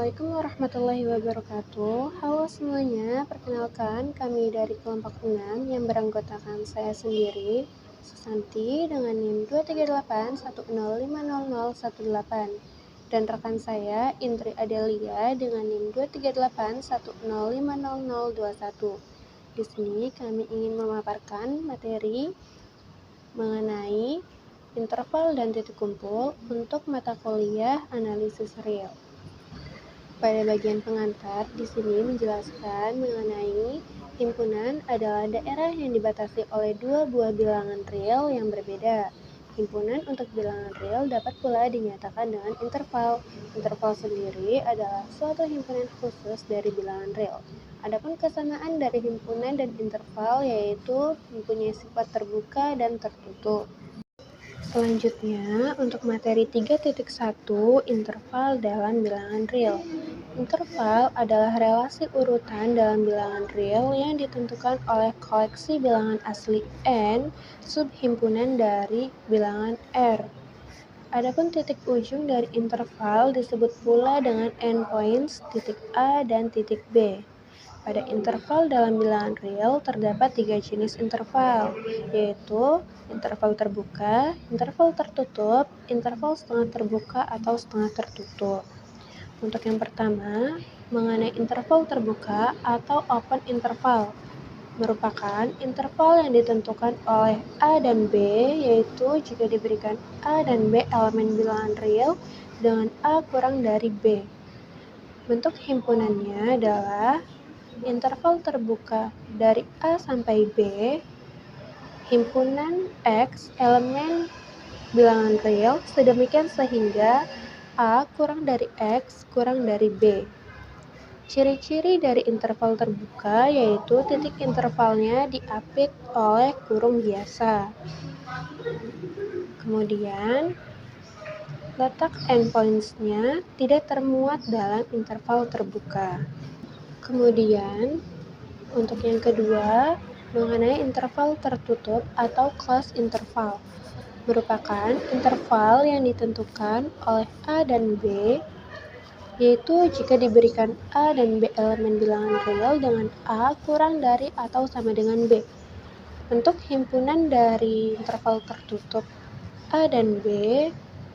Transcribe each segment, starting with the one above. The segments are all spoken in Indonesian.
Assalamualaikum warahmatullahi wabarakatuh. Halo semuanya, perkenalkan kami dari kelompok 6 yang beranggotakan saya sendiri, Susanti dengan NIM 23810500118 dan rekan saya Indri Adelia dengan NIM 23810500021. Di sini kami ingin memaparkan materi mengenai interval dan titik kumpul untuk mata kuliah analisis real. Pada bagian pengantar, di sini menjelaskan mengenai himpunan adalah daerah yang dibatasi oleh dua buah bilangan real yang berbeda. Himpunan untuk bilangan real dapat pula dinyatakan dengan interval. Interval sendiri adalah suatu himpunan khusus dari bilangan real. Adapun kesamaan dari himpunan dan interval yaitu mempunyai sifat terbuka dan tertutup. Selanjutnya, untuk materi 3.1 interval dalam bilangan real. Interval adalah relasi urutan dalam bilangan real yang ditentukan oleh koleksi bilangan asli N subhimpunan dari bilangan R. Adapun titik ujung dari interval disebut pula dengan endpoints titik A dan titik B. Pada interval dalam bilangan real terdapat 3 jenis interval, yaitu interval terbuka, interval tertutup, interval setengah terbuka atau setengah tertutup. Untuk yang pertama, mengenai interval terbuka atau open interval, merupakan interval yang ditentukan oleh A dan B, yaitu jika diberikan A dan B elemen bilangan real dengan A kurang dari B. Bentuk himpunannya adalah interval terbuka dari A sampai B, himpunan X elemen bilangan real sedemikian sehingga A kurang dari X kurang dari B. Ciri-ciri dari interval terbuka yaitu titik intervalnya diapit oleh kurung biasa. Kemudian, letak endpoints-nya tidak termuat dalam interval terbuka. Kemudian, untuk yang kedua, mengenai interval tertutup atau closed interval, merupakan interval yang ditentukan oleh A dan B, yaitu jika diberikan A dan B elemen bilangan real dengan A kurang dari atau sama dengan B. Bentuk himpunan dari interval tertutup A dan B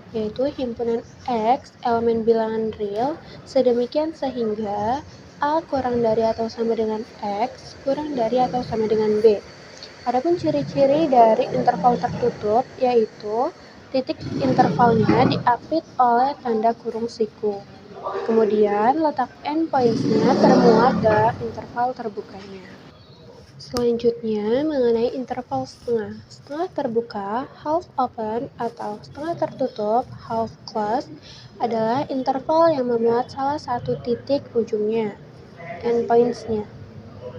yaitu himpunan X elemen bilangan real sedemikian sehingga A kurang dari atau sama dengan X kurang dari atau sama dengan B. Adapun ciri-ciri dari interval tertutup yaitu titik intervalnya diapit oleh tanda kurung siku. Kemudian letak endpoints-nya termuat dalam interval terbukanya. Selanjutnya mengenai interval setengah. Setengah terbuka, half open atau setengah tertutup, half closed adalah interval yang memuat salah satu titik ujungnya, endpoints-nya.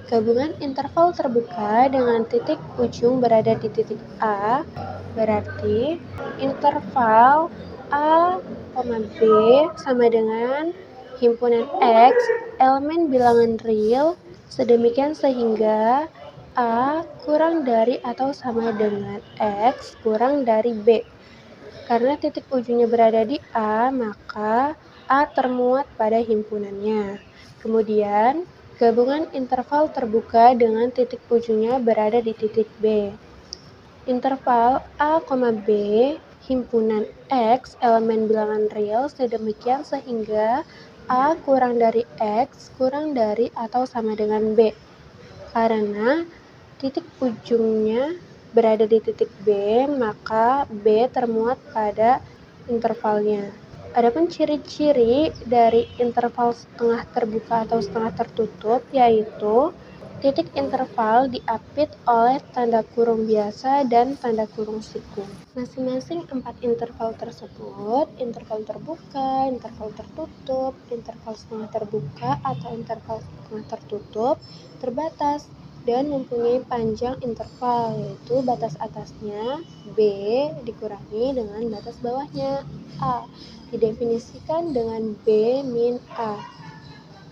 Gabungan interval terbuka dengan titik ujung berada di titik A, berarti interval A, B sama dengan himpunan X, elemen bilangan real, sedemikian sehingga A kurang dari atau sama dengan X kurang dari B. Karena titik ujungnya berada di A, maka A termuat pada himpunannya. Kemudian, gabungan interval terbuka dengan titik ujungnya berada di titik B. Interval A, B, himpunan X, elemen bilangan real, sedemikian sehingga A kurang dari X kurang dari atau sama dengan B. Karena titik ujungnya berada di titik B, maka B termuat pada intervalnya. Adapun ciri-ciri dari interval setengah terbuka atau setengah tertutup yaitu titik interval diapit oleh tanda kurung biasa dan tanda kurung siku. Masing-masing 4 interval tersebut, interval terbuka, interval tertutup, interval setengah terbuka atau interval setengah tertutup, terbatas dan mempunyai panjang interval, yaitu batas atasnya B dikurangi dengan batas bawahnya A, didefinisikan dengan B min A.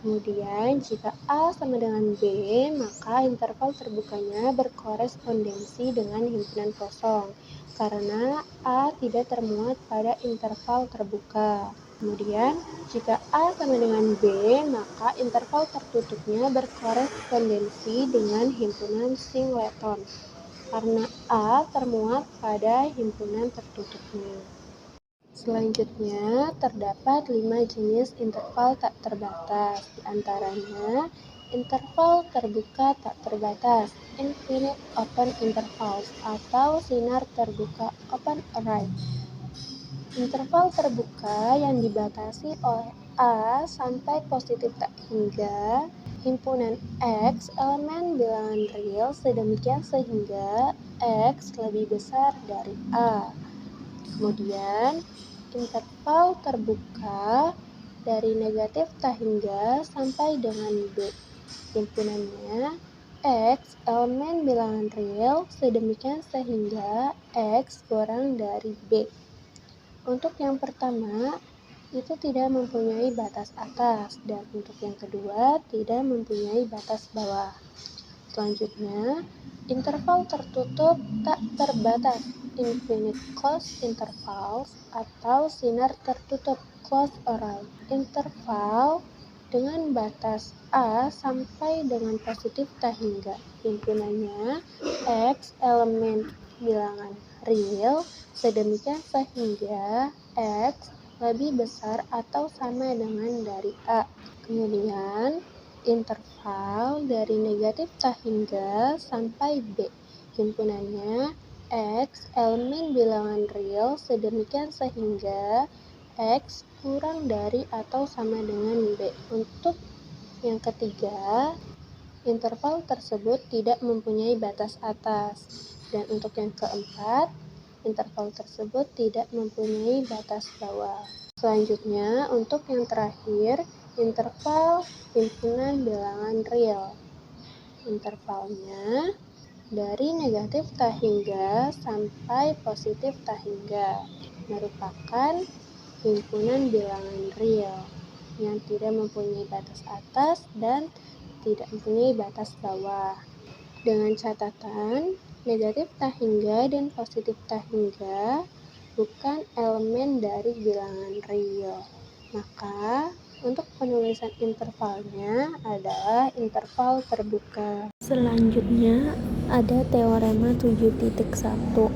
Kemudian, jika A sama dengan B, maka interval terbukanya berkorespondensi dengan himpunan kosong, karena A tidak termuat pada interval terbuka. Kemudian, jika A sama dengan B, maka interval tertutupnya berkorespondensi dengan himpunan singleton, karena A termuat pada himpunan tertutupnya. Selanjutnya, terdapat 5 jenis interval tak terbatas, di antaranya interval terbuka tak terbatas, infinite open intervals, atau sinar terbuka open array. Interval terbuka yang dibatasi oleh A sampai positif tak hingga himpunan X elemen bilangan real sedemikian sehingga X lebih besar dari A. Kemudian, interval terbuka dari negatif tak hingga sampai dengan B. Himpunannya X elemen bilangan real sedemikian sehingga X kurang dari B. Untuk yang pertama, itu tidak mempunyai batas atas, dan untuk yang kedua, tidak mempunyai batas bawah. Selanjutnya, interval tertutup tak terbatas, infinite closed intervals, atau sinar tertutup, closed array. Interval dengan batas A sampai dengan positif tak hingga. Himpunannya X elemen bilangan real sedemikian sehingga X lebih besar atau sama dengan dari A. Kemudian, interval dari negatif tak hingga sampai B. Himpunannya X elemen bilangan real sedemikian sehingga X kurang dari atau sama dengan B. Untuk yang ketiga, interval tersebut tidak mempunyai batas atas. Dan untuk yang keempat, interval tersebut tidak mempunyai batas bawah. Selanjutnya, untuk yang terakhir, interval himpunan bilangan real. Intervalnya dari negatif tak hingga sampai positif tak hingga merupakan himpunan bilangan real yang tidak mempunyai batas atas dan tidak mempunyai batas bawah. Dengan catatan, negatif tak hingga dan positif tak hingga bukan elemen dari bilangan real. Maka, untuk penulisan intervalnya adalah interval terbuka. Selanjutnya, ada teorema 7.1,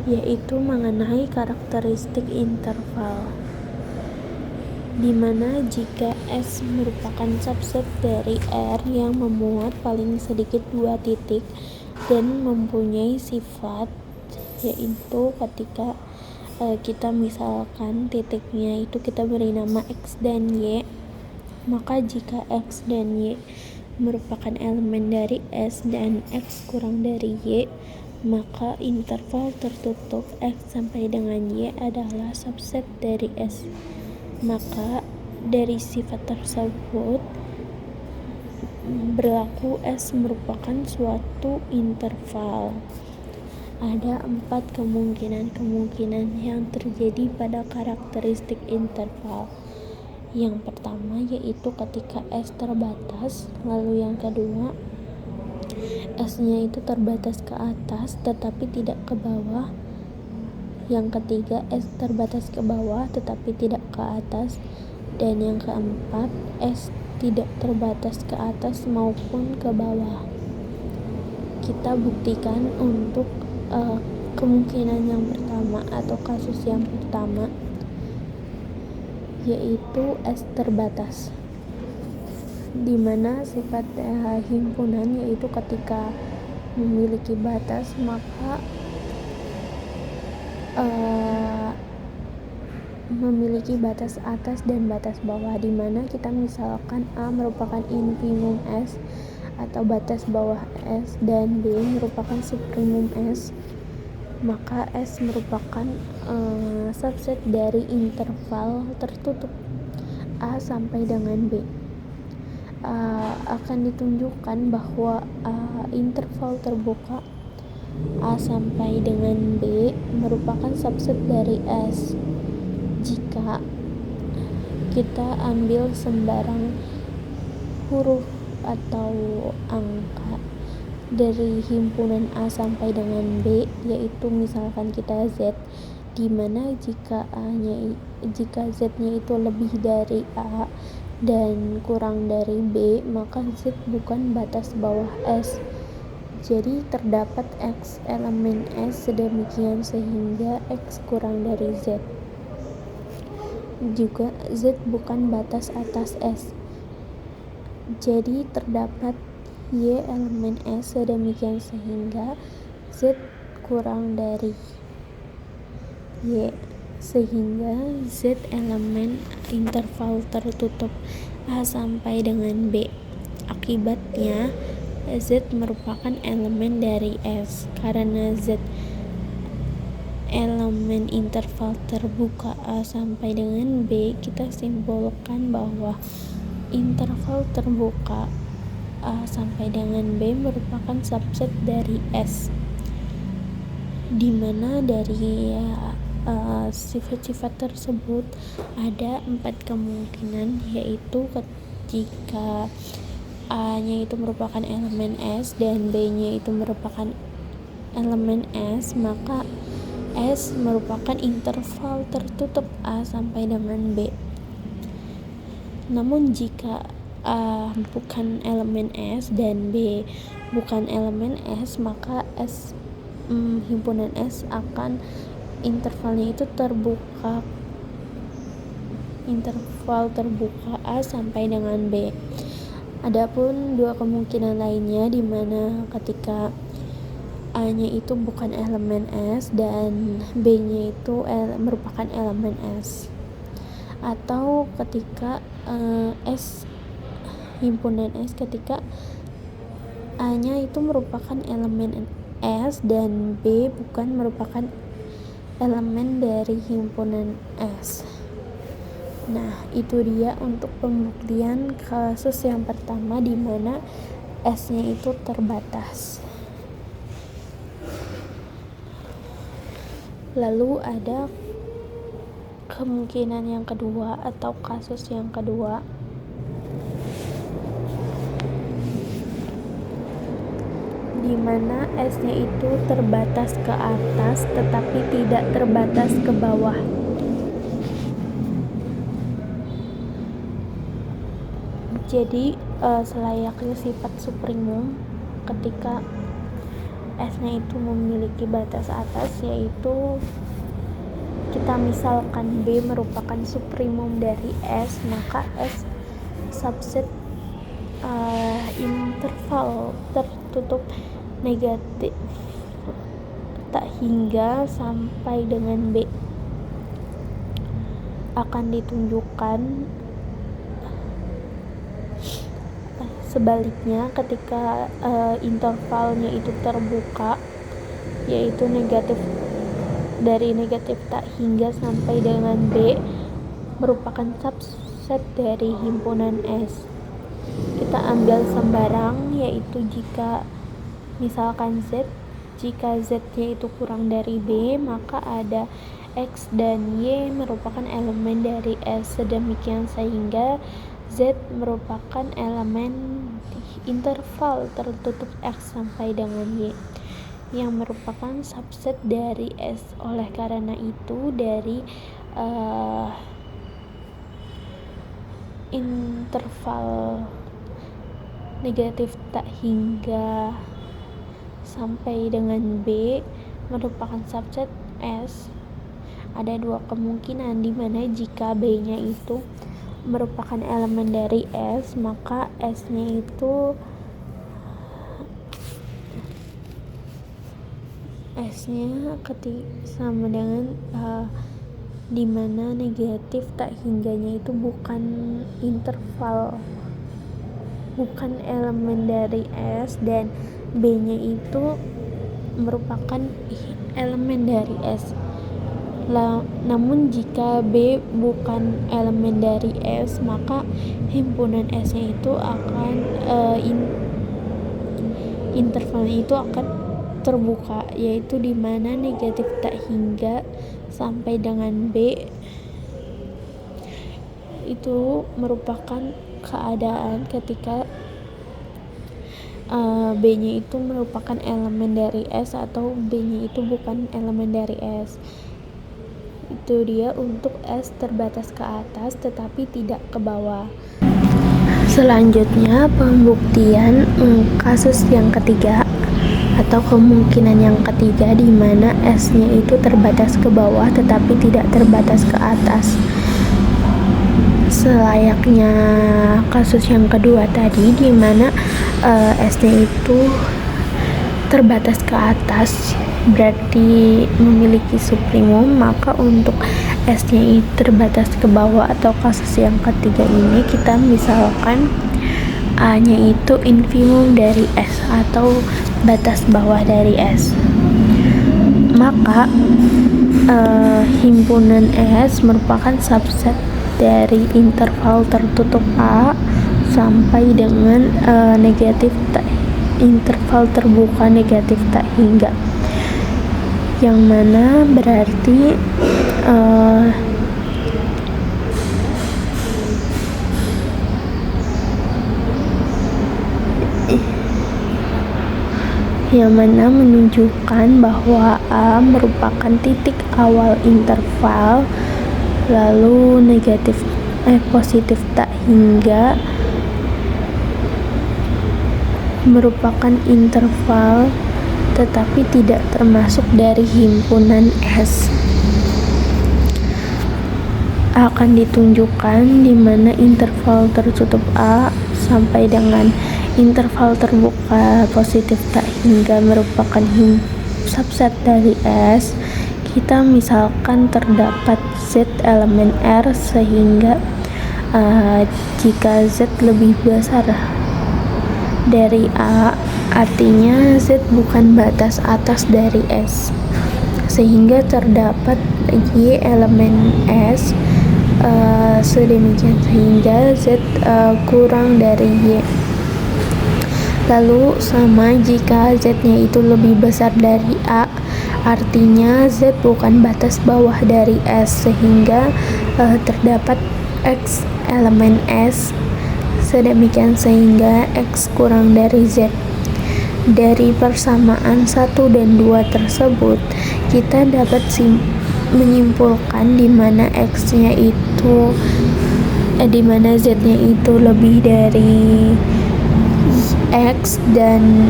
yaitu mengenai karakteristik interval, di mana jika S merupakan subset dari R yang memuat paling sedikit 2 titik dan mempunyai sifat, yaitu ketika kita misalkan titiknya itu kita beri nama X dan Y, maka jika X dan Y merupakan elemen dari S dan X kurang dari Y, maka interval tertutup X sampai dengan Y adalah subset dari S. Maka dari sifat tersebut berlaku S merupakan suatu interval. Ada 4 kemungkinan yang terjadi pada karakteristik interval. Yang pertama yaitu ketika S terbatas, lalu yang kedua S-nya itu terbatas ke atas tetapi tidak ke bawah. Yang ketiga, S terbatas ke bawah tetapi tidak ke atas. Dan yang keempat, S tidak terbatas ke atas maupun ke bawah. Kita buktikan untuk kemungkinan yang pertama atau kasus yang pertama, yaitu S terbatas, di mana sifat himpunan yaitu ketika memiliki batas maka memiliki batas atas dan batas bawah, di mana kita misalkan A merupakan infimum S atau batas bawah S dan B merupakan supremum S, maka S merupakan subset dari interval tertutup A sampai dengan B. Akan ditunjukkan bahwa interval terbuka A sampai dengan B merupakan subset dari S jika kita ambil sembarang huruf atau angka dari himpunan A sampai dengan B, yaitu misalkan kita Z, dimana jika Z-nya itu lebih dari A dan kurang dari B, maka Z bukan batas bawah S. Jadi terdapat X elemen S sedemikian sehingga X kurang dari Z. Juga Z bukan batas atas S. Jadi terdapat Y elemen S sedemikian sehingga Z kurang dari Y, sehingga Z elemen interval tertutup A sampai dengan B. Akibatnya Z merupakan elemen dari S. Karena Z elemen interval terbuka A sampai dengan B, kita simpulkan bahwa interval terbuka A sampai dengan B merupakan subset dari S, di mana dari sifat-sifat tersebut ada 4 kemungkinan, yaitu ketika A-nya itu merupakan elemen S dan B-nya itu merupakan elemen S, maka S merupakan interval tertutup A sampai dengan B. Namun jika A bukan elemen S dan B bukan elemen S, maka himpunan S akan intervalnya itu interval terbuka A sampai dengan B. Adapun 2 kemungkinan lainnya, di mana ketika A-nya itu bukan elemen S dan B-nya itu merupakan elemen S, atau ketika himpunan S ketika A-nya itu merupakan elemen S dan B bukan merupakan elemen dari himpunan S. Nah, itu dia untuk pembuktian kasus yang pertama, di mana S-nya itu terbatas. Lalu ada kemungkinan yang kedua atau kasus yang kedua, di mana S-nya itu terbatas ke atas tetapi tidak terbatas ke bawah. Jadi selayaknya sifat suprimum ketika S-nya itu memiliki batas atas, yaitu kita misalkan B merupakan suprimum dari S, maka S subset interval tertutup negatif tak hingga sampai dengan B akan ditunjukkan. Sebaliknya, ketika intervalnya itu terbuka, yaitu dari negatif tak hingga sampai dengan B merupakan subset dari himpunan S. Kita ambil sembarang, yaitu jika misalkan Z, jika Z-nya itu kurang dari B, maka ada X dan Y merupakan elemen dari S, sedemikian sehingga Z merupakan elemen interval tertutup X sampai dengan Y yang merupakan subset dari S. Oleh karena itu, dari interval negatif tak hingga sampai dengan B merupakan subset S, ada 2 kemungkinan, di mana jika B-nya itu merupakan elemen dari S, maka S-nya itu sama dengan di mana negatif tak hingganya itu bukan interval, bukan elemen dari S, dan B-nya itu merupakan elemen dari S. Namun jika B bukan elemen dari S, maka himpunan S-nya itu akan intervalnya itu akan terbuka, yaitu di mana negatif tak hingga sampai dengan B itu merupakan keadaan ketika B-nya itu merupakan elemen dari S atau B-nya itu bukan elemen dari S. Itu dia untuk S terbatas ke atas tetapi tidak ke bawah. Selanjutnya pembuktian kasus yang ketiga atau kemungkinan yang ketiga di mana S-nya itu terbatas ke bawah tetapi tidak terbatas ke atas. Selayaknya kasus yang kedua tadi di mana S-nya itu terbatas ke atas berarti memiliki suprimum, maka untuk S-nya itu terbatas ke bawah atau kasus yang ketiga ini kita misalkan A-nya itu infimum dari S atau batas bawah dari S, maka himpunan S merupakan subset dari interval tertutup A sampai dengan interval terbuka negatif tak hingga, yang mana berarti yang mana menunjukkan bahwa A merupakan titik awal interval, lalu positif tak hingga merupakan interval tetapi tidak termasuk dari himpunan S. Akan ditunjukkan di mana interval tertutup A sampai dengan interval terbuka positif tak hingga merupakan subset dari S. Kita misalkan terdapat Z elemen R sehingga jika Z lebih besar dari A, artinya Z bukan batas atas dari S, sehingga terdapat Y elemen S sedemikian sehingga Z kurang dari Y. Lalu sama jika Z-nya itu lebih besar dari A, artinya Z bukan batas bawah dari S, sehingga terdapat X elemen S sedemikian sehingga X kurang dari Z. Dari persamaan 1 dan 2 tersebut, kita dapat menyimpulkan di mana X-nya itu di mana Z-nya itu lebih dari X dan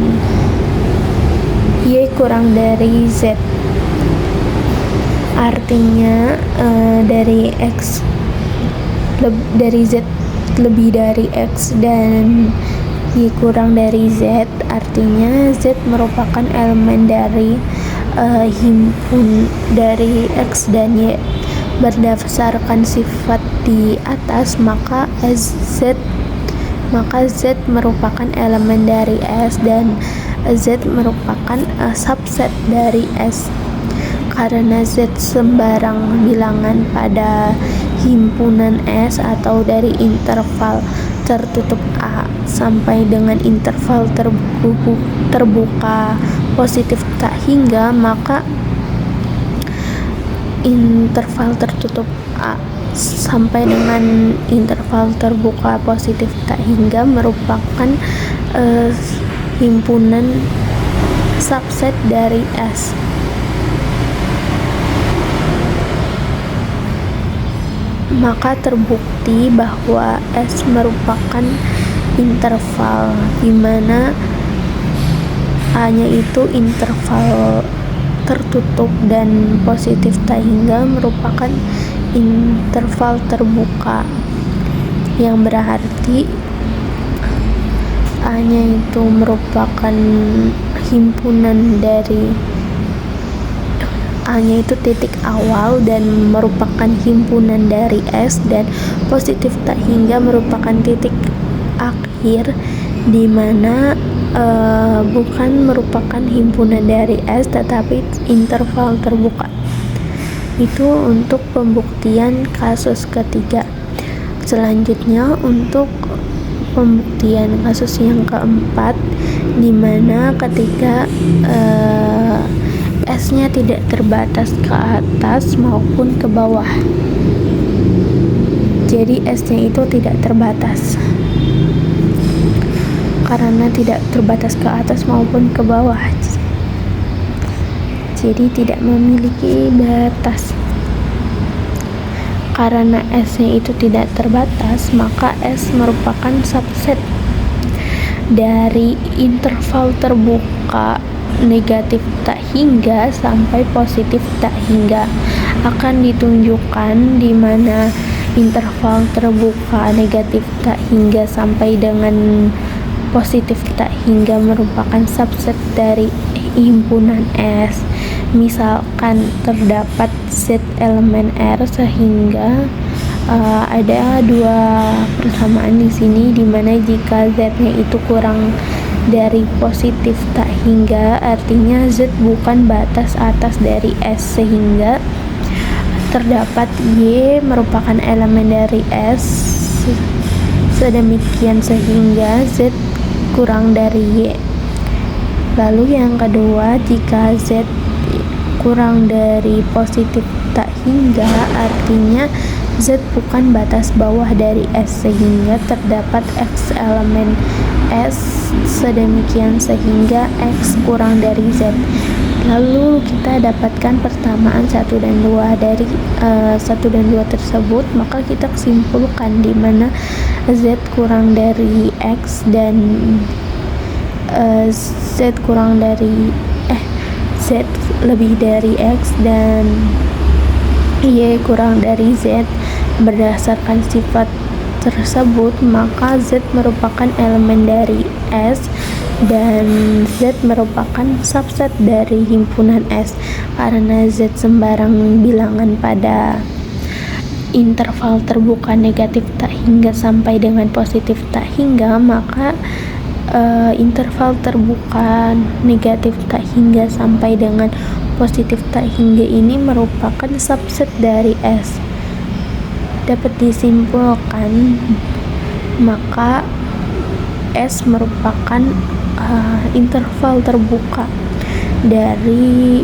Y kurang dari Z. Artinya dari Z lebih dari X dan Y kurang dari Z, artinya Z merupakan elemen dari himpun dari X dan Y. Berdasarkan sifat di atas, maka Z merupakan elemen dari S dan Z merupakan subset dari S. Karena Z sembarang bilangan pada himpunan S atau dari interval tertutup A sampai dengan interval terbuka positif tak hingga, maka interval tertutup A sampai dengan interval terbuka positif tak hingga merupakan himpunan subset dari S. Maka terbukti bahwa S merupakan interval di mana A-nya itu interval tertutup dan positif tak hingga merupakan interval terbuka, yang berarti A-nya itu merupakan himpunan dari A-nya itu titik awal dan merupakan himpunan dari S, dan positif tak hingga merupakan titik akhir di mana bukan merupakan himpunan dari S tetapi interval terbuka. Itu untuk pembuktian kasus ketiga. Selanjutnya untuk pembuktian kasus yang keempat, di mana ketika S-nya tidak terbatas ke atas maupun ke bawah. Jadi S-nya itu tidak terbatas karena tidak terbatas ke atas maupun ke bawah. Jadi tidak memiliki batas. Karena S-nya itu tidak terbatas, maka S merupakan subset dari interval terbuka negatif tak hingga sampai positif tak hingga. Akan ditunjukkan di mana interval terbuka negatif tak hingga sampai dengan positif tak hingga merupakan subset dari himpunan S. Misalkan terdapat Z elemen R sehingga ada dua persamaan di sini, di mana jika Z-nya itu kurang dari positif tak hingga, artinya Z bukan batas atas dari S, sehingga terdapat Y merupakan elemen dari S sedemikian sehingga Z kurang dari Y. Lalu yang kedua, jika Z kurang dari positif tak hingga, artinya Z bukan batas bawah dari S, sehingga terdapat X elemen S sedemikian sehingga X kurang dari Z. Lalu kita dapatkan persamaan 1 dan 2 dari 1 dan 2 tersebut, maka kita simpulkan di mana Z kurang dari X dan Z kurang dari Z lebih dari X dan Y kurang dari Z. Berdasarkan sifat tersebut, maka Z merupakan elemen dari S dan Z merupakan subset dari himpunan S. Karena Z sembarang bilangan pada interval terbuka negatif tak hingga sampai dengan positif tak hingga, maka interval terbuka negatif tak hingga sampai dengan positif tak hingga ini merupakan subset dari S. Dapat disimpulkan, maka S merupakan interval terbuka dari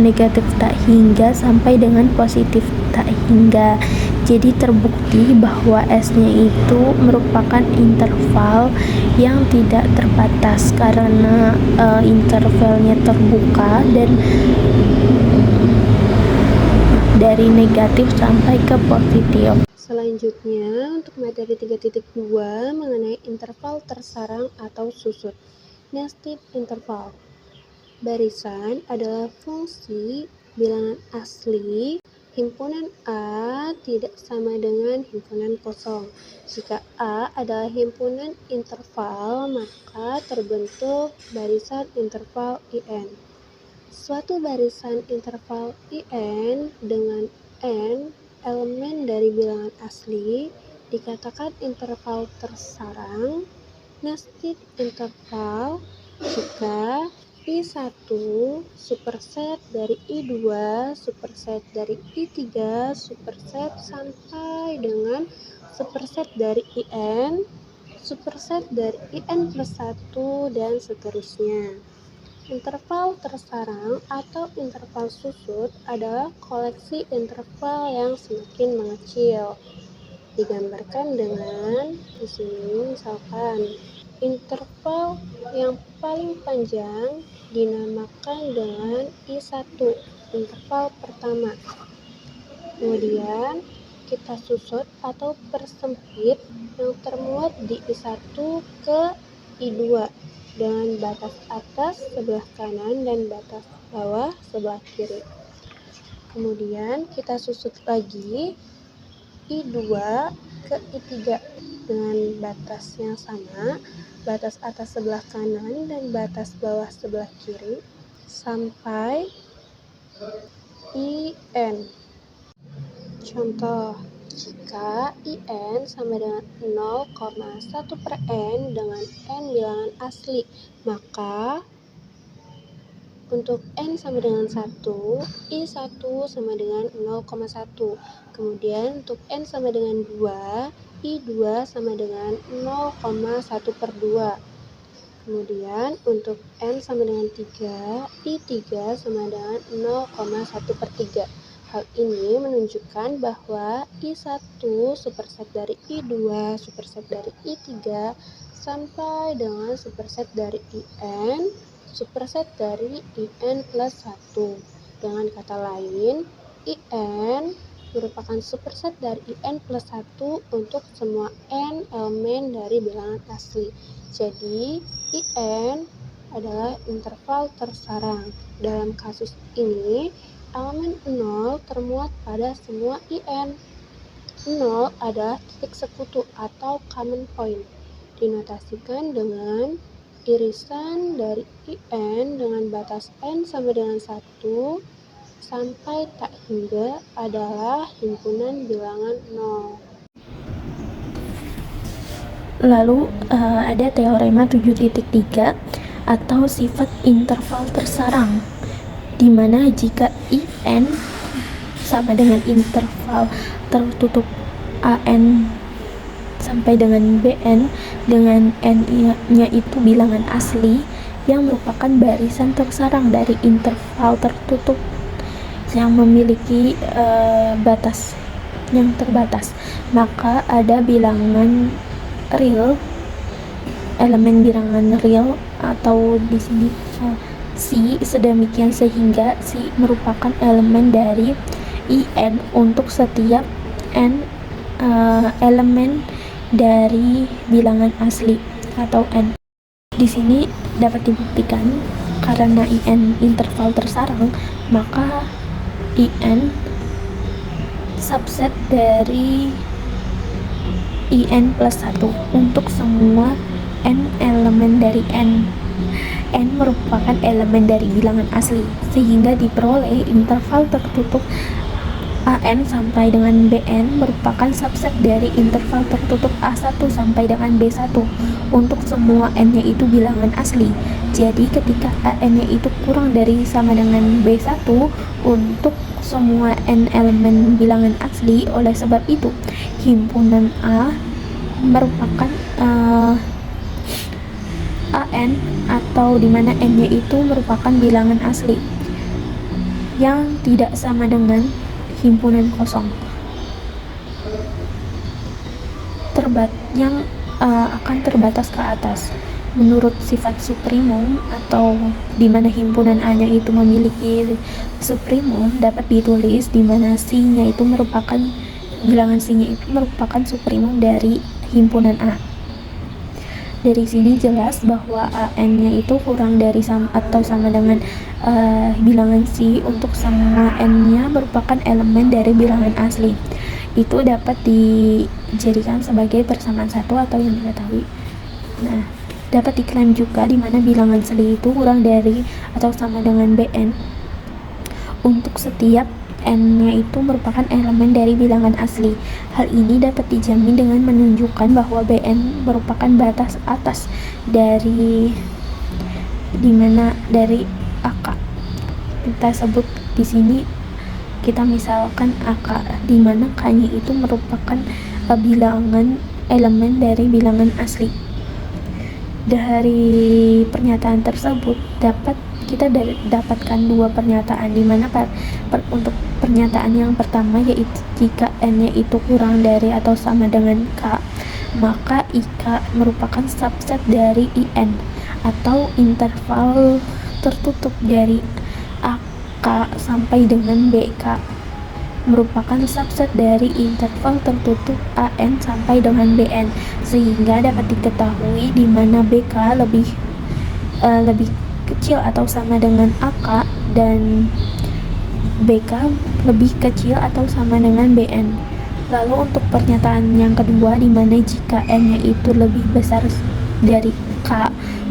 negatif tak hingga sampai dengan positif tak hingga. Jadi terbukti bahwa S-nya itu merupakan interval yang tidak terbatas karena intervalnya terbuka dan dari negatif sampai ke positif. Selanjutnya, untuk materi 3.2 mengenai interval tersarang atau susut. Nested interval. Barisan adalah fungsi bilangan asli. Himpunan A tidak sama dengan himpunan kosong. Jika A adalah himpunan interval, maka terbentuk barisan interval IN. Suatu barisan interval IN dengan N elemen dari bilangan asli dikatakan interval tersarang. Nested interval jika I1 superset dari I2 superset dari I3 superset sampai dengan superset dari IN superset dari IN plus 1 dan seterusnya. Interval tersarang atau interval susut adalah koleksi interval yang semakin mengecil. Digambarkan dengan di sini misalkan interval yang paling panjang dinamakan dengan I1, interval pertama. Kemudian kita susut atau persempit yang termuat di I1 ke I2 dengan batas atas sebelah kanan dan batas bawah sebelah kiri. Kemudian kita susut lagi I2 ke I3 dengan batas yang sama, batas atas sebelah kanan dan batas bawah sebelah kiri sampai IN. Contoh, jika IN sama dengan 0,1/n dengan N bilangan asli, maka untuk N sama dengan 1, I1 sama dengan 0,1. Kemudian untuk N sama dengan 2, I2 sama dengan 0,1/2. Kemudian untuk N sama dengan 3, I3 sama dengan 0,1/3. Hal ini menunjukkan bahwa I1 superset dari I2 superset dari I3 sampai dengan superset dari IN superset dari IN plus 1. Dengan kata lain, IN merupakan superset dari IN plus 1 untuk semua N elemen dari bilangan asli. Jadi, IN adalah interval tersarang. Dalam kasus ini, elemen 0 termuat pada semua IN. 0 adalah titik sekutu atau common point. Dinotasikan dengan irisan dari IN dengan batas N sama dengan 1 sampai tak hingga adalah himpunan bilangan 0. Lalu ada teorema 7.3 atau sifat interval tersarang, di mana jika IN sama dengan interval tertutup AN sampai dengan BN dengan N-nya itu bilangan asli yang merupakan barisan tersarang dari interval tertutup yang memiliki batas yang terbatas, maka ada bilangan real, elemen bilangan real atau di sini C sedemikian sehingga C merupakan elemen dari IN untuk setiap N elemen dari bilangan asli atau N. Di sini dapat dibuktikan karena IN interval tersarang, maka IN subset dari IN plus 1 untuk semua N elemen dari N. N merupakan elemen dari bilangan asli, sehingga diperoleh interval tertutup AN sampai dengan BN merupakan subset dari interval tertutup A1 sampai dengan B1 untuk semua N-nya itu bilangan asli. Jadi ketika AN-nya itu kurang dari sama dengan B1 untuk semua N elemen bilangan asli, oleh sebab itu himpunan A merupakan AN atau dimana N-nya itu merupakan bilangan asli yang tidak sama dengan himpunan kosong yang akan terbatas ke atas. Menurut sifat suprimum atau di mana himpunan A-nya itu memiliki suprimum dapat ditulis di mana C-nya itu merupakan bilangan C-nya itu merupakan suprimum dari himpunan A. Dari sini jelas bahwa AN-nya itu kurang dari atau sama dengan bilangan C untuk semua N-nya merupakan elemen dari bilangan asli. Itu dapat dijadikan sebagai persamaan satu atau yang diketahui. Nah, dapat diklaim juga di mana bilangan asli itu kurang dari atau sama dengan BN untuk setiap N-nya itu merupakan elemen dari bilangan asli. Hal ini dapat dijamin dengan menunjukkan bahwa BN merupakan batas atas dari dari AK. Kita sebut di sini, kita misalkan AK di mana K-nya itu merupakan bilangan elemen dari bilangan asli. Dari pernyataan tersebut kita dapatkan dua pernyataan, di mana untuk pernyataan yang pertama yaitu jika N-nya itu kurang dari atau sama dengan K, maka IK merupakan subset dari IN atau interval tertutup dari AK sampai dengan BK merupakan subset dari interval tertutup AN sampai dengan BN, sehingga dapat diketahui di mana BK lebih kecil atau sama dengan AK dan BK lebih kecil atau sama dengan BN. Lalu untuk pernyataan yang kedua, di mana jika N-nya itu lebih besar dari K,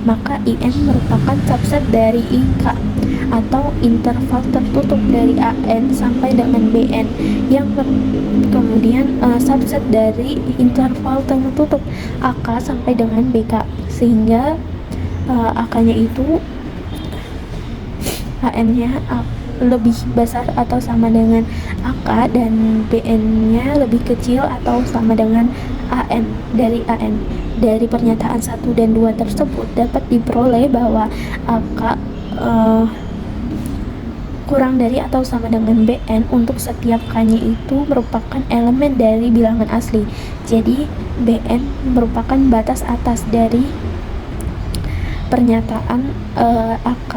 maka IN merupakan subset dari IK atau interval tertutup dari AN sampai dengan BN yang kemudian subset dari interval tertutup AK sampai dengan BK, sehingga AK-nya itu AN-nya lebih besar atau sama dengan AK dan BN-nya lebih kecil atau sama dengan AN dari AN. Dari pernyataan 1 dan 2 tersebut dapat diperoleh bahwa AK kurang dari atau sama dengan BN untuk setiap K-nya itu merupakan elemen dari bilangan asli. Jadi BN merupakan batas atas dari pernyataan AK,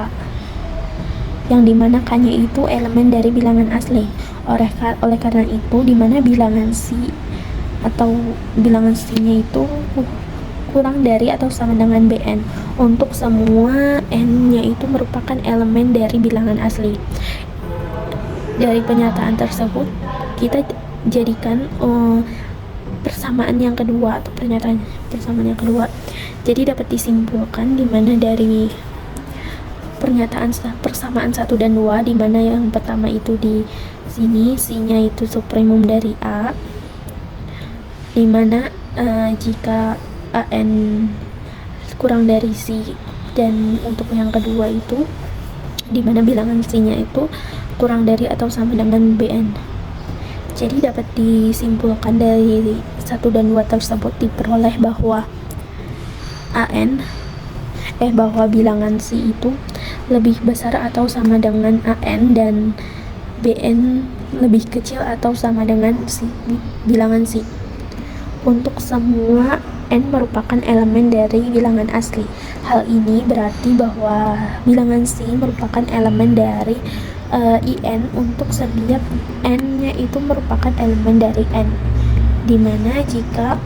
yang dimana K-nya itu elemen dari bilangan asli. Oleh karena itu, di mana bilangan C atau bilangan C-nya itu kurang dari atau sama dengan Bn untuk semua n-nya itu merupakan elemen dari bilangan asli. Dari pernyataan tersebut kita jadikan persamaan yang kedua atau pernyataan persamaan yang kedua. Jadi dapat disimpulkan di mana dari pernyataan persamaan 1 dan 2, di mana yang pertama itu di sini C-nya itu supremum dari A, di mana jika AN kurang dari C, dan untuk yang kedua itu di mana bilangan C-nya itu kurang dari atau sama dengan Bn. Jadi dapat disimpulkan dari 1 dan 2 tersebut diperoleh bahwa bahwa bilangan C itu lebih besar atau sama dengan AN dan Bn lebih kecil atau sama dengan bilangan C untuk semua n merupakan elemen dari bilangan asli. Hal ini berarti bahwa bilangan C merupakan elemen dari IN untuk setiap n-nya itu merupakan elemen dari n, dimana jika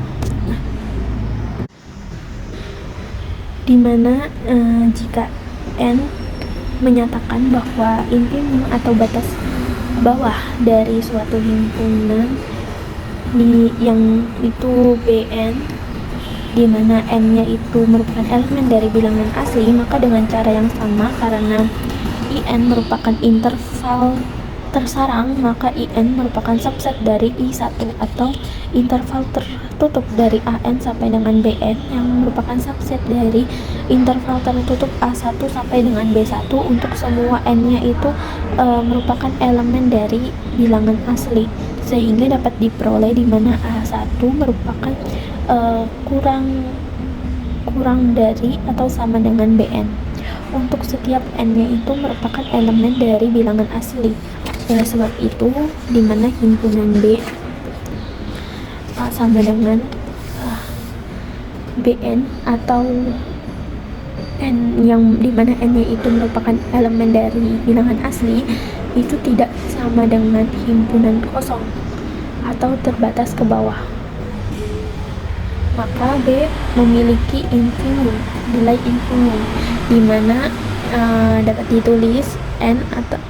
n menyatakan bahwa infimum atau batas bawah dari suatu himpunan yang itu Bn, di mana n-nya itu merupakan elemen dari bilangan asli, maka dengan cara yang sama, karena IN merupakan interval tersarang, maka IN merupakan subset dari I1 atau interval tertutup dari AN sampai dengan BN yang merupakan subset dari interval tertutup A1 sampai dengan B1 untuk semua N-nya itu merupakan elemen dari bilangan asli, sehingga dapat diperoleh di mana A1 merupakan kurang dari atau sama dengan Bn untuk setiap n-nya itu merupakan elemen dari bilangan asli. Oleh sebab itu, di mana himpunan B sama dengan Bn atau n yang dimana n-nya itu merupakan elemen dari bilangan asli itu tidak sama dengan himpunan kosong atau terbatas ke bawah, maka B memiliki infimum, nilai infimum, di mana dapat ditulis n atau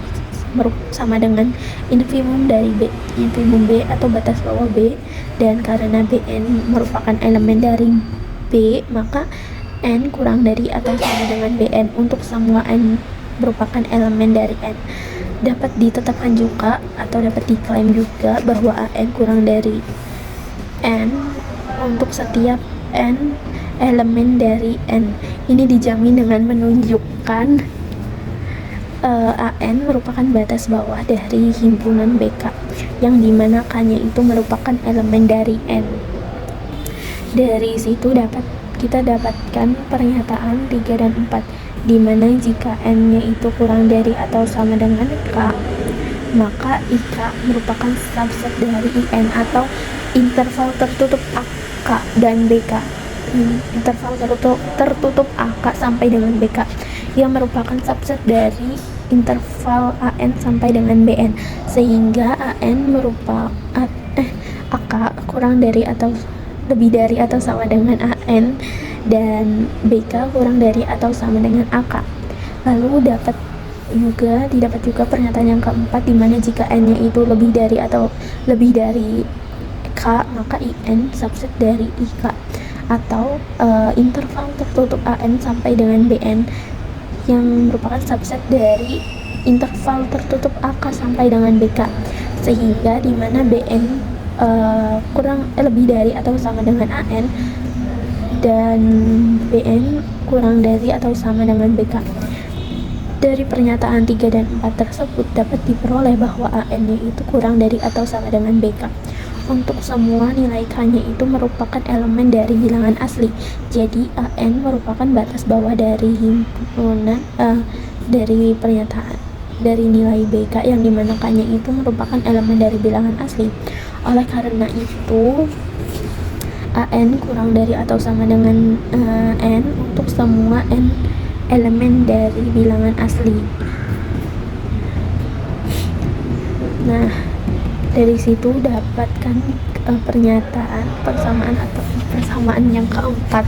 sama dengan infimum dari B, infimum B atau batas bawah B, dan karena Bn merupakan elemen dari B, maka n kurang dari atau sama dengan Bn untuk semua n merupakan elemen dari n. Dapat ditetapkan juga atau dapat diklaim juga bahwa An kurang dari n untuk setiap n elemen dari n. Ini dijamin dengan menunjukkan AN merupakan batas bawah dari himpunan BK, yang dimana K-nya itu merupakan elemen dari n. Dari situ kita dapatkan pernyataan 3 dan 4, dimana jika n-nya itu kurang dari atau sama dengan K, maka IK merupakan subset dari IN atau interval tertutup AK dan BK. Interval tertutup AK sampai dengan BK yang merupakan subset dari interval AN sampai dengan BN, sehingga AN AK kurang dari atau lebih dari atau sama dengan AN dan BK kurang dari atau sama dengan AK. Lalu didapat juga pernyataan yang keempat, dimana jika n-nya itu lebih dari atau lebih dari K, maka IN subset dari IK atau interval tertutup AN sampai dengan BN yang merupakan subset dari interval tertutup AK sampai dengan BK, sehingga dimana BN lebih dari atau sama dengan AN dan BN kurang dari atau sama dengan BK. Dari pernyataan 3 dan 4 tersebut dapat diperoleh bahwa AN-nya itu kurang dari atau sama dengan BK untuk semua nilai K-nya itu merupakan elemen dari bilangan asli. Jadi AN merupakan batas bawah dari himpunan dari pernyataan dari nilai BK, yang dimana K-nya itu merupakan elemen dari bilangan asli. Oleh karena itu AN kurang dari atau sama dengan N untuk semua N elemen dari bilangan asli. Nah, Dari situ dapatkan pernyataan persamaan atau persamaan yang keempat.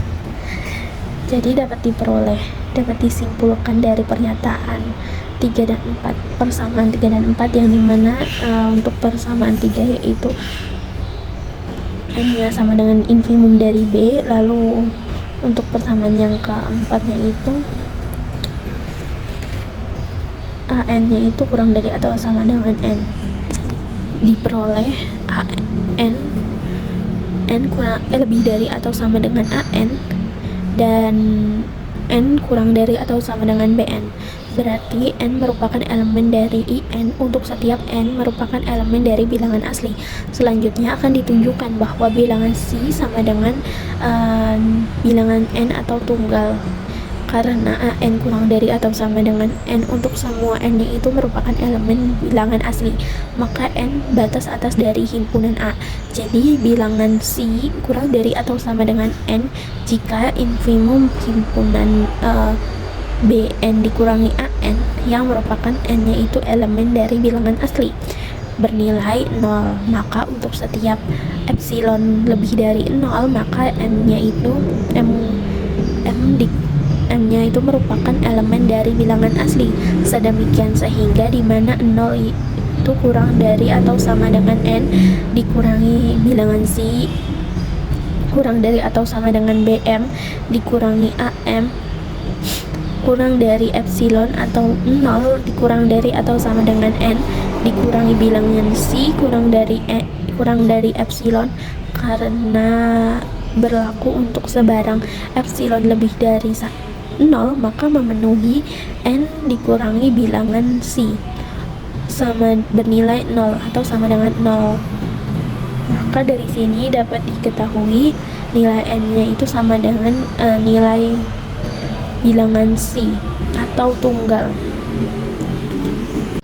Jadi dapat disimpulkan dari pernyataan 3 dan 4, persamaan 3 dan 4, yang dimana untuk persamaan 3 yaitu N-nya sama dengan infimum dari B. Lalu untuk persamaan yang keempatnya itu AN-nya itu kurang dari atau sama dengan N. Diperoleh N kurang lebih dari atau sama dengan AN, dan N kurang dari atau sama dengan BN. Berarti N merupakan elemen dari IN untuk setiap N merupakan elemen dari bilangan asli. Selanjutnya akan ditunjukkan bahwa bilangan C sama dengan bilangan N atau tunggal. Karena AN kurang dari atau sama dengan N untuk semua N-nya itu merupakan elemen bilangan asli, maka N batas atas dari himpunan A. Jadi bilangan C kurang dari atau sama dengan N jika infimum himpunan BN dikurangi AN yang merupakan N-nya itu elemen dari bilangan asli bernilai 0. Maka untuk setiap epsilon lebih dari 0, maka N-nya itu N-nya itu merupakan elemen dari bilangan asli. Sedemikian sehingga di mana 0 itu kurang dari atau sama dengan N dikurangi bilangan C kurang dari atau sama dengan BM dikurangi AM kurang dari epsilon atau 0 dikurang dari atau sama dengan N dikurangi bilangan C kurang dari epsilon, karena berlaku untuk sebarang epsilon lebih dari 0, maka memenuhi N dikurangi bilangan C sama bernilai 0 atau sama dengan 0. Maka dari sini dapat diketahui nilai N-nya itu sama dengan nilai bilangan C atau tunggal.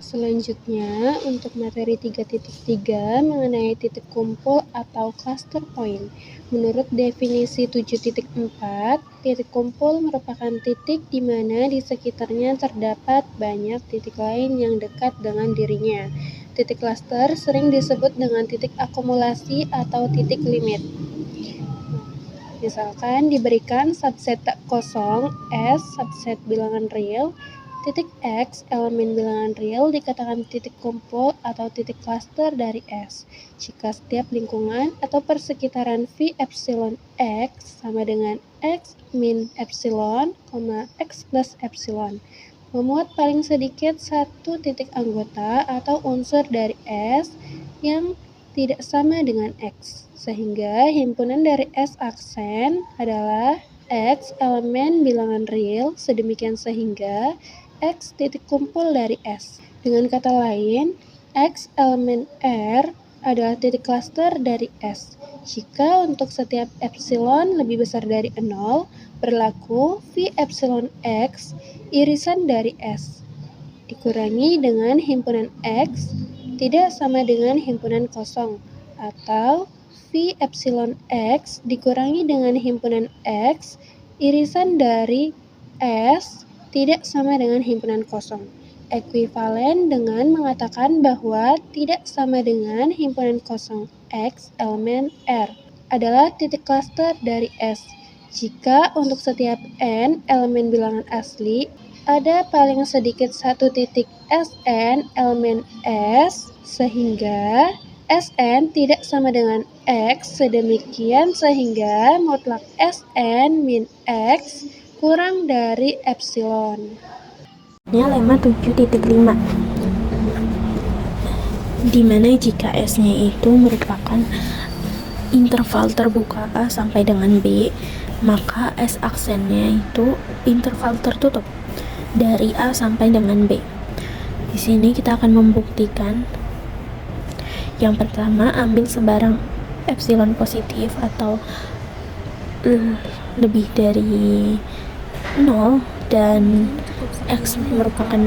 Selanjutnya, untuk materi 3.3 mengenai titik kumpul atau cluster point. Menurut definisi 7.4, titik kumpul merupakan titik di mana di sekitarnya terdapat banyak titik lain yang dekat dengan dirinya. Titik cluster sering disebut dengan titik akumulasi atau titik limit. Misalkan diberikan subset kosong S subset bilangan real, titik X, elemen bilangan real, dikatakan titik kumpul atau titik cluster dari S jika setiap lingkungan atau persekitaran V epsilon X sama dengan X min epsilon, X plus epsilon memuat paling sedikit satu titik anggota atau unsur dari S yang tidak sama dengan X, sehingga himpunan dari S aksen adalah X elemen bilangan real, sedemikian sehingga X titik kumpul dari S. Dengan kata lain, X elemen R adalah titik cluster dari S. Jika untuk setiap epsilon lebih besar dari 0, berlaku V epsilon X irisan dari S dikurangi dengan himpunan X tidak sama dengan himpunan kosong, atau V epsilon X dikurangi dengan himpunan X irisan dari S tidak sama dengan himpunan kosong. Ekuivalen dengan mengatakan bahwa tidak sama dengan himpunan kosong X elemen R adalah titik cluster dari S. Jika untuk setiap N elemen bilangan asli ada paling sedikit satu titik Sn elemen S, sehingga Sn tidak sama dengan X, sedemikian sehingga mutlak Sn min X kurang dari epsilon. Lemma 7.5, dimana jika S-nya itu merupakan interval terbuka A sampai dengan B, maka S aksennya itu interval tertutup dari A sampai dengan B. Di sini kita akan membuktikan. Yang pertama, ambil sebarang epsilon positif atau lebih dari 0 dan X merupakan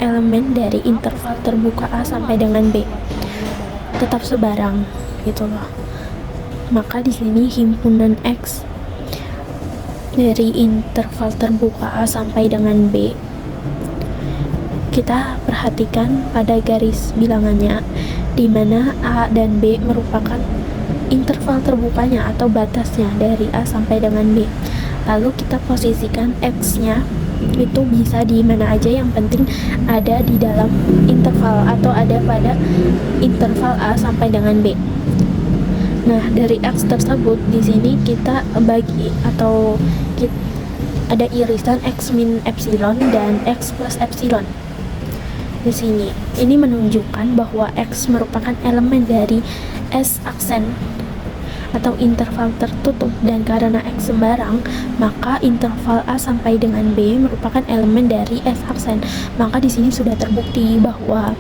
elemen dari interval terbuka A sampai dengan B, tetap sebarang gitu loh. Maka di sini himpunan X dari interval terbuka A sampai dengan B, kita perhatikan pada garis bilangannya di mana A dan B merupakan interval terbukanya atau batasnya dari A sampai dengan B. Lalu kita posisikan X-nya itu bisa di mana aja, yang penting ada di dalam interval atau ada pada interval A sampai dengan B. Nah, dari X tersebut di sini kita bagi atau ada irisan X min epsilon dan X plus epsilon. Di sini ini menunjukkan bahwa X merupakan elemen dari S aksen atau interval tertutup, dan karena X sembarang maka interval A sampai dengan B merupakan elemen dari S aksen. Maka di sini sudah terbukti bahwa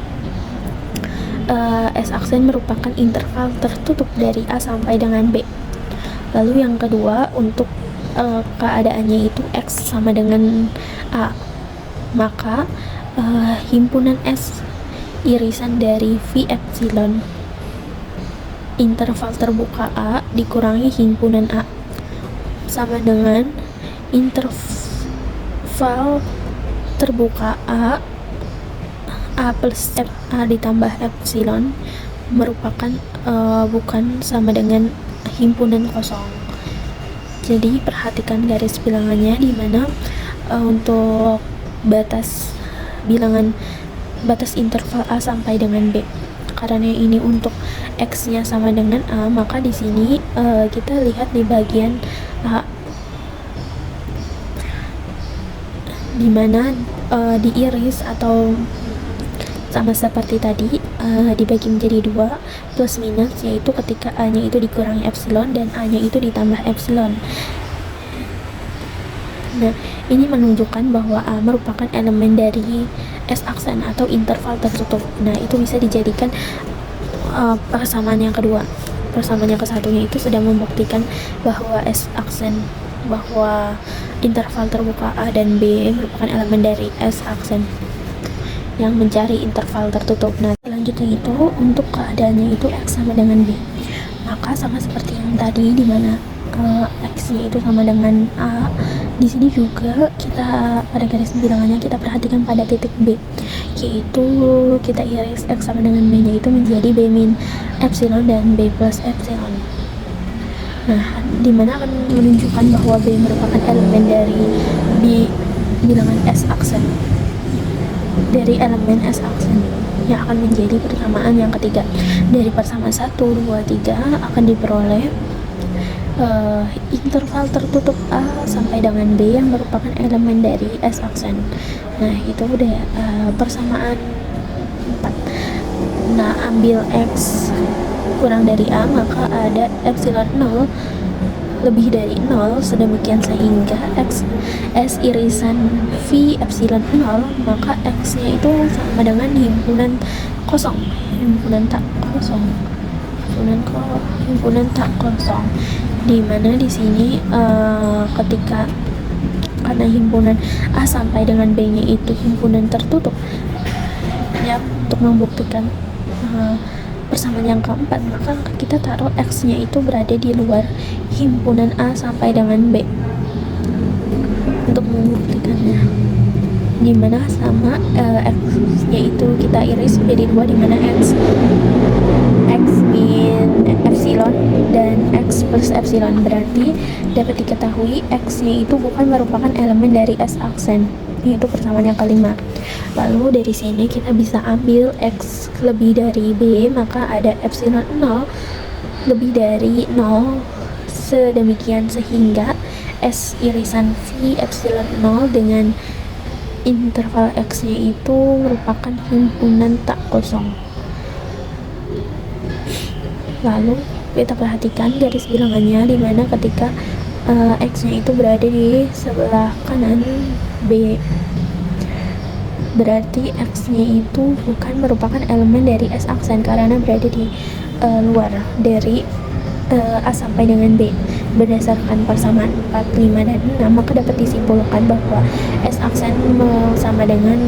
S aksen merupakan interval tertutup dari A sampai dengan B. Lalu yang kedua, untuk keadaannya itu X sama dengan A, maka himpunan S irisan dari V epsilon interval terbuka A dikurangi himpunan A sama dengan interval terbuka A plus A ditambah epsilon merupakan bukan sama dengan himpunan kosong. Jadi perhatikan garis bilangannya, di mana untuk batas bilangan batas interval A sampai dengan B. Karena ini untuk X-nya sama dengan A, maka di sini kita lihat di bagian A, di mana diiris atau sama seperti tadi dibagi menjadi 2 plus minus, yaitu ketika A-nya itu dikurangi epsilon dan A-nya itu ditambah epsilon. Nah, ini menunjukkan bahwa A merupakan elemen dari S aksen atau interval tertutup. Nah, itu bisa dijadikan persamaan yang kedua. Persamaan yang kesatunya itu sudah membuktikan bahwa S aksen, bahwa interval terbuka A dan B merupakan elemen dari S aksen yang mencari interval tertutup. Nah, selanjutnya itu untuk keadaannya itu X sama dengan B. Maka sama seperti yang tadi, di mana X-nya itu sama dengan A, di sini juga kita pada garis bilangannya kita perhatikan pada titik B, yaitu kita iris X sama dengan B-nya itu menjadi B min epsilon dan B plus epsilon. Nah, di mana akan menunjukkan bahwa B merupakan elemen dari bilangan S aksen, dari elemen S aksen yang akan menjadi persamaan yang ketiga. Dari persamaan 1, 2, 3 akan diperoleh interval tertutup A sampai dengan B yang merupakan elemen dari S aksen. Nah, itu udah persamaan 4. Nah, ambil X kurang dari A, maka ada epsilon 0 lebih dari 0, sedemikian sehingga S irisan V epsilon 0, maka X nya itu sama dengan himpunan kosong, himpunan tak kosong, himpunan tak kosong, di mana di sini ketika karena himpunan A sampai dengan B nya itu himpunan tertutup, ya, untuk membuktikan persamaan yang keempat, maka kita taruh X nya itu berada di luar himpunan A sampai dengan B untuk membuktikannya, dimana sama X nya itu kita iris menjadi 2, dimana X min epsilon dan X plus epsilon, berarti dapat diketahui X nya itu bukan merupakan elemen dari S aksen, yaitu persamaan yang kelima. Lalu dari sini kita bisa ambil X lebih dari B, maka ada epsilon 0 lebih dari 0, sedemikian sehingga S irisan V epsilon 0 dengan interval X nya itu merupakan himpunan tak kosong. Lalu kita perhatikan garis bilangannya, di mana ketika X nya itu berada di sebelah kanan B, berarti X nya itu bukan merupakan elemen dari S aksen karena berada di luar dari A sampai dengan B. Berdasarkan persamaan 4, 5, dan 6, maka dapat disimpulkan bahwa S aksen sama dengan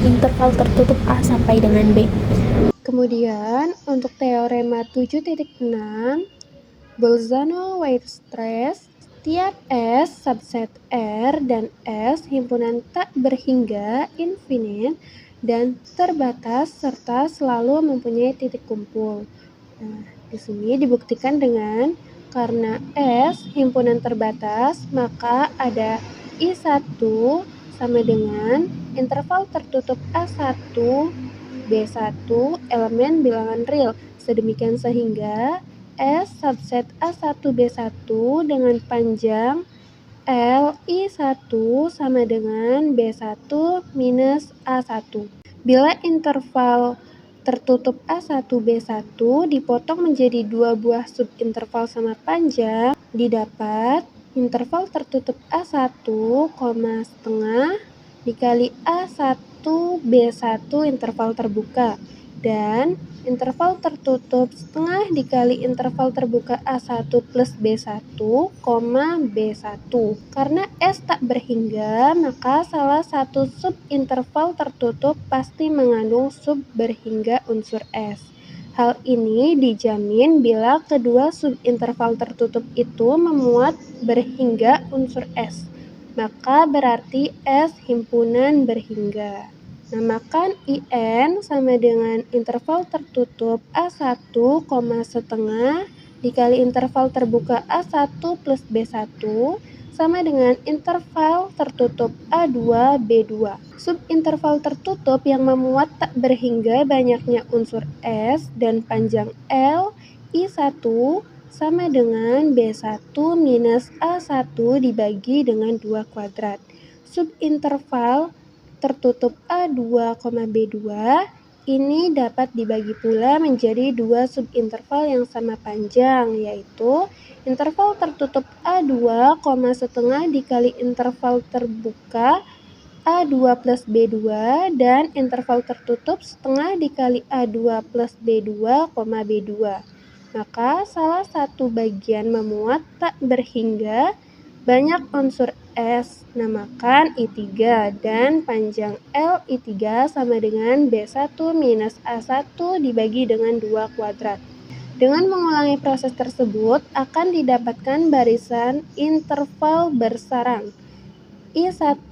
interval tertutup A sampai dengan B. Kemudian untuk teorema 7.6, Bolzano-Weierstrass, setiap S subset R dan S himpunan tak berhingga infinite dan terbatas serta selalu mempunyai titik kumpul. Nah, di sini dibuktikan dengan karena S himpunan terbatas, maka ada I1 sama dengan interval tertutup A1, B1 elemen bilangan real. Sedemikian sehingga S subset A1, B1 dengan panjang Li1 sama dengan B1 minus A1. Bila interval tertutup A1, B1 dipotong menjadi dua buah subinterval sama panjang, didapat interval tertutup A1, setengah dikali A1, B1 interval terbuka, dan interval tertutup setengah dikali interval terbuka A1 plus B1, B1. Karena S tak berhingga, maka salah satu subinterval tertutup pasti mengandung sub berhingga unsur S. Hal ini dijamin bila kedua subinterval tertutup itu memuat berhingga unsur S. Maka berarti S himpunan berhingga. Namakan IN sama dengan interval tertutup A1, setengah dikali interval terbuka A1 plus B1 sama dengan interval tertutup A2, B2. Subinterval tertutup yang memuat tak berhingga banyaknya unsur S dan panjang L, I1 sama dengan B1 minus A1 dibagi dengan 2 kuadrat. Subinterval tertutup A2, B2 ini dapat dibagi pula menjadi dua subinterval yang sama panjang, yaitu interval tertutup A2, setengah dikali interval terbuka A2 plus B2 dan interval tertutup setengah dikali A2 plus B2, B2. Maka salah satu bagian memuat tak berhingga banyak unsur S, namakan I3, dan panjang L I3 sama dengan B1 minus A1 dibagi dengan 2 kuadrat. Dengan mengulangi proses tersebut, akan didapatkan barisan interval bersarang. I1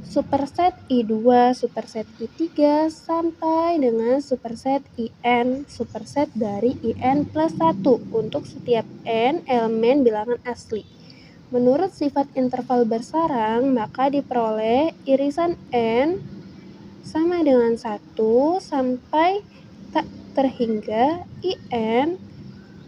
superset I2 superset I3 sampai dengan superset IN superset dari IN plus 1 untuk setiap N elemen bilangan asli. Menurut sifat interval bersarang, maka diperoleh irisan N sama dengan 1 sampai tak terhingga IN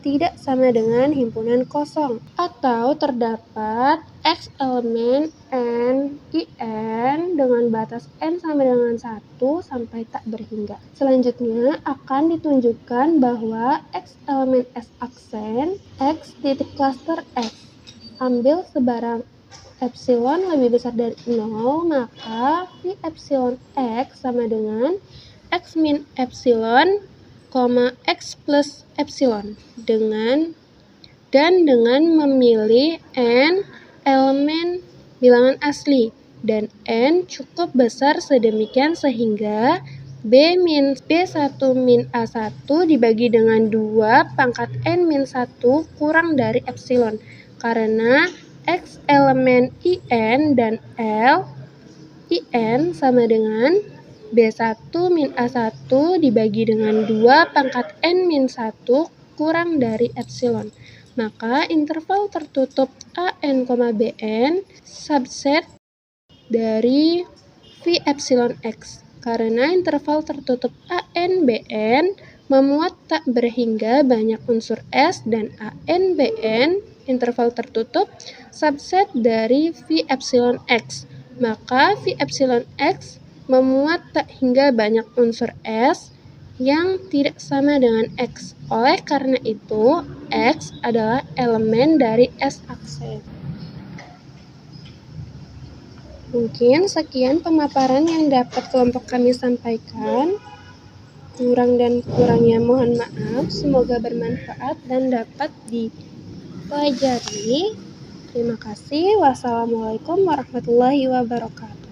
tidak sama dengan himpunan kosong, atau terdapat X elemen N IN dengan batas N sama dengan 1 sampai tak berhingga. Selanjutnya akan ditunjukkan bahwa X elemen S aksen X titik cluster X. Ambil sebarang epsilon lebih besar dari 0, maka V epsilon X sama dengan X min epsilon, X plus epsilon dengan memilih N elemen bilangan asli dan N cukup besar sedemikian sehingga B1 min A1 dibagi dengan 2 pangkat N min 1 kurang dari epsilon karena X elemen IN dan L IN sama dengan B1 min A1 dibagi dengan 2 pangkat N min 1 kurang dari epsilon. Maka interval tertutup AN, BN subset dari V epsilon X. Karena interval tertutup AN, BN memuat tak berhingga banyak unsur S dan AN, BN interval tertutup subset dari V epsilon X. Maka V epsilon X memuat tak hingga banyak unsur S yang tidak sama dengan X. Oleh karena itu, X adalah elemen dari S aksen. Mungkin sekian pemaparan yang dapat kelompok kami sampaikan. Kurang dan kurangnya mohon maaf. Semoga bermanfaat dan dapat dipelajari. Terima kasih. Wassalamualaikum warahmatullahi wabarakatuh.